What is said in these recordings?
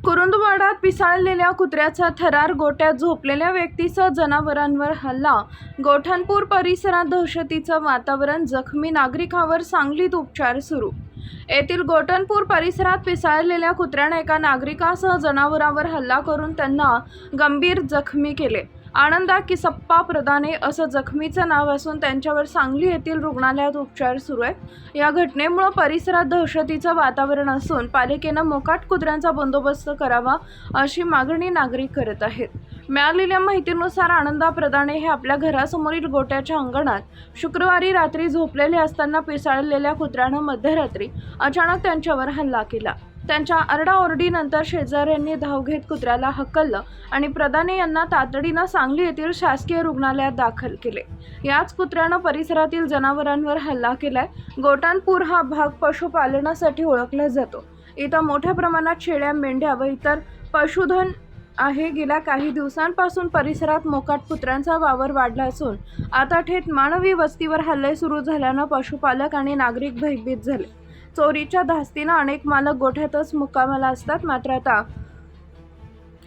कुरुंदवाडात पिसाळलेल्या कुत्र्याचा थरार, गोठ्यात झोपलेल्या व्यक्तीसह जनावरांवर हल्ला, गोठणपूर परिसरात दहशतीचं वातावरण, जखमी नागरिकावर सांगलीत उपचार सुरू. येथील गोठणपूर परिसरात पिसाळलेल्या कुत्र्याने एका नागरिकासह जनावरांवर हल्ला करून त्यांना गंभीर जखमी केले. आनंदा किसप्पा प्रधाने असं जखमीचं नाव असून त्यांच्यावर सांगली येथील रुग्णालयात उपचार सुरू आहेत. या घटनेमुळे परिसरात दहशतीचं वातावरण असून पालिकेनं मोकाट कुत्र्यांचा बंदोबस्त करावा अशी मागणी नागरिक करत आहेत. मिळालेल्या माहितीनुसार आनंदा प्रधाने हे आपल्या घरासमोरील गोठ्याच्या अंगणात शुक्रवारी रात्री झोपलेले असताना पिसाळलेल्या कुत्र्यानं मध्यरात्री अचानक त्यांच्यावर हल्ला केला. त्यांच्या आरडाओरडीनंतर शेजाऱ्यांनी धाव घेत कुत्र्याला हकललं आणि प्रधाने यांना तातडीनं सांगली येथील शासकीय रुग्णालयात दाखल केले. याच कुत्र्यानं परिसरातील जनावरांवर हल्ला केलाय. गोठणपूर हा भाग पशुपालनासाठी ओळखला जातो. इथं मोठ्या प्रमाणात शेळ्या, मेंढ्या व इतर पशुधन आहे. गेल्या काही दिवसांपासून परिसरात मोकाट कुत्र्यांचा वावर वाढला असून आता थेट मानवी वस्तीवर हल्ले सुरू झाल्यानं पशुपालक आणि नागरिक भयभीत झाले. चोरीच्या धास्तीनं अनेक मालक गोठ्यातच मुक्कामाला असतात. मात्र आता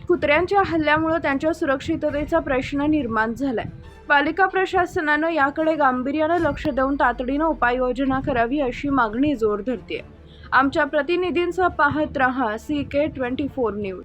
कुत्र्यांच्या हल्ल्यामुळे त्यांच्या सुरक्षिततेचा प्रश्न निर्माण झालाय. पालिका प्रशासनानं याकडे गांभीर्यानं लक्ष देऊन तातडीनं उपाययोजना करावी अशी मागणी जोर धरते. आमच्या प्रतिनिधींसह पाहत रहा CK24 न्यूज.